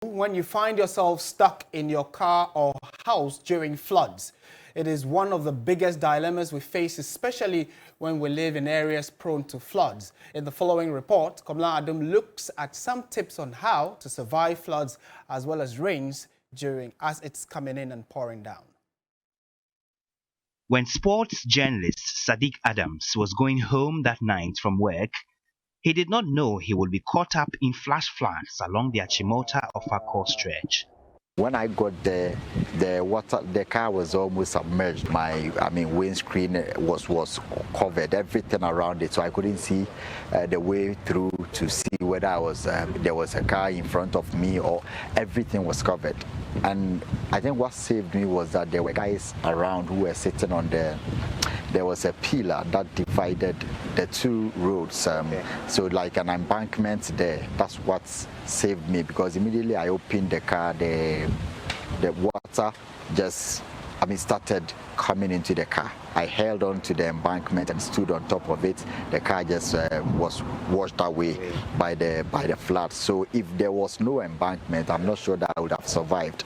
When you find yourself stuck in your car or house during floods, it is one of the biggest dilemmas we face, especially when we live in areas prone to floods. In the following report, Komla Adam looks at some tips on how to survive floods as well as rains as it's coming in and pouring down. When sports journalist Sadiq Adams was going home that night from work, he did not know he would be caught up in flash floods along the Achimota-Ofakor stretch. When I got there, the car was almost submerged. My windscreen was covered, everything around it, so I couldn't see the way through to see whether there was a car in front of me or everything was covered. And I think what saved me was that there were guys around who were sitting on there was a pillar that divided the two roads, so like an embankment there. That's what saved me, because immediately I opened the car, the water just started coming into the car. I held on to the embankment and stood on top of it. The car just was washed away by the flood. So if there was no embankment, I'm not sure that I would have survived.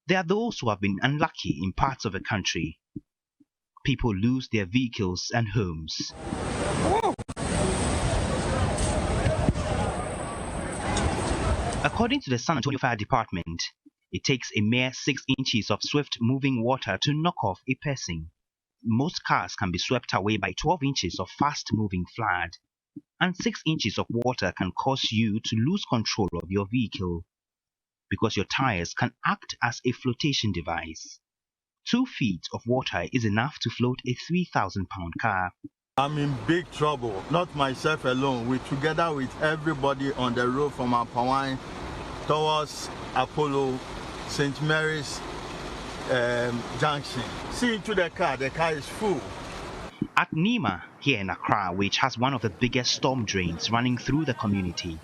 There are those who have been unlucky in parts of the country. People lose their vehicles and homes. According to the San Antonio Fire Department, it takes a mere 6 inches of swift-moving water to knock off a person. Most cars can be swept away by 12 inches of fast-moving flood, and 6 inches of water can cause you to lose control of your vehicle, because your tires can act as a flotation device. 2 feet of water is enough to float a 3,000-pound car. I'm in big trouble, not myself alone. We're together with everybody on the road from Apawine towards Apollo, St. Mary's Junction. See into the car is full. At Nima, here in Accra, which has one of the biggest storm drains running through the community,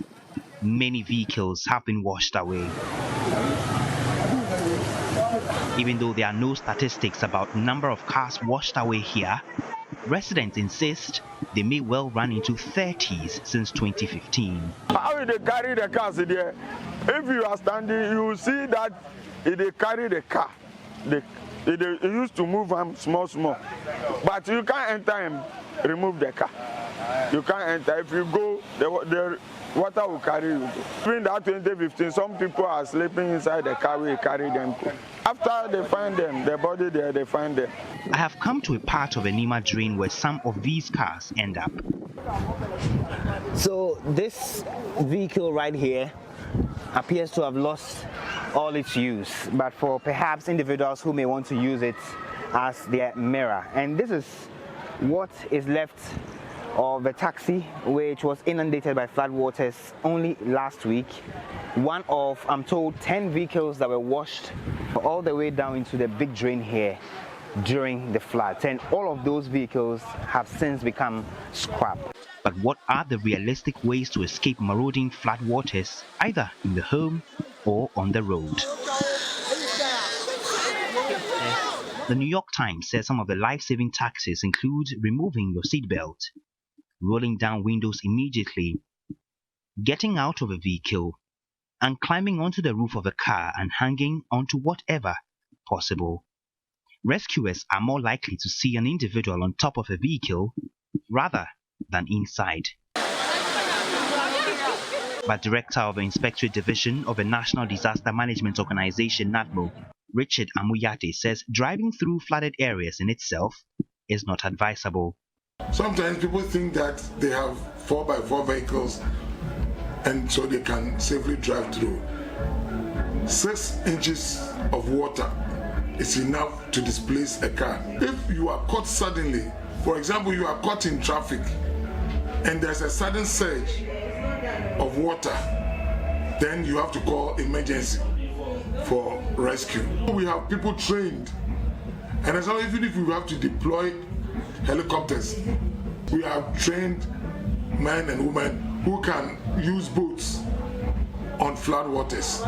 many vehicles have been washed away. Even though there are no statistics about number of cars washed away here, residents insist they may well run into 30s since 2015. How they carry the cars there? If you are standing, you will see that they carry the car. They used to move them small. But you can't enter and remove the car. You can't enter. If you go, the water will carry you. During that 2015, some people are sleeping inside the car. We carry them. After they find them, the body there, they find them. I have come to a part of a Nima drain where some of these cars end up. So this vehicle right here appears to have lost all its use, but for perhaps individuals who may want to use it as their mirror. And this is what is left of a taxi which was inundated by floodwaters only last week. One of, I'm told, 10 vehicles that were washed all the way down into the big drain here during the floods, and all of those vehicles have since become scrap. But what are the realistic ways to escape marauding floodwaters, either in the home or on the road? The New York Times says some of the life-saving tactics include removing your seatbelt, rolling down windows immediately, getting out of a vehicle, and climbing onto the roof of a car and hanging onto whatever possible. Rescuers are more likely to see an individual on top of a vehicle rather than inside. But Director of the Inspectorate Division of the National Disaster Management Organization, NADMO, Richard Amuyate, says driving through flooded areas in itself is not advisable. Sometimes people think that they have 4x4 vehicles and so they can safely drive through. 6 inches of water is enough to displace a car. If you are caught suddenly, for example, you are caught in traffic and there's a sudden surge of water, then you have to call emergency for rescue. We have people trained, and as well, even if we have to deploy helicopters, we have trained men and women who can use boats on floodwaters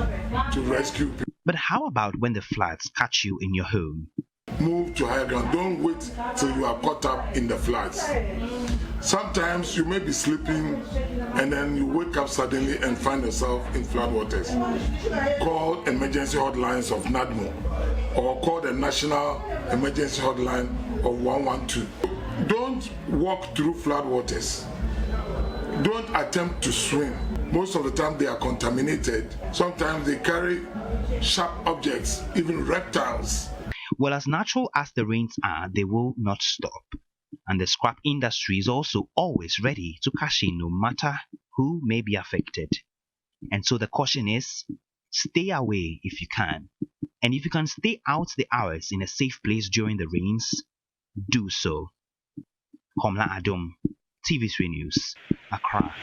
to rescue people. But how about when the floods catch you in your home? Move to higher ground. Don't wait till you are caught up in the floods. Sometimes you may be sleeping and then you wake up suddenly and find yourself in floodwaters. Call emergency hotlines of NADMO or call the National Emergency Hotline of 112. Don't walk through floodwaters. Don't attempt to swim. Most of the time they are contaminated. Sometimes they carry sharp objects, even reptiles. Well, as natural as the rains are, they will not stop. And the scrap industry is also always ready to cash in no matter who may be affected. And so the caution is, stay away if you can. And if you can stay out the hours in a safe place during the rains, do so. Homla Adom, TV3 News, Accra.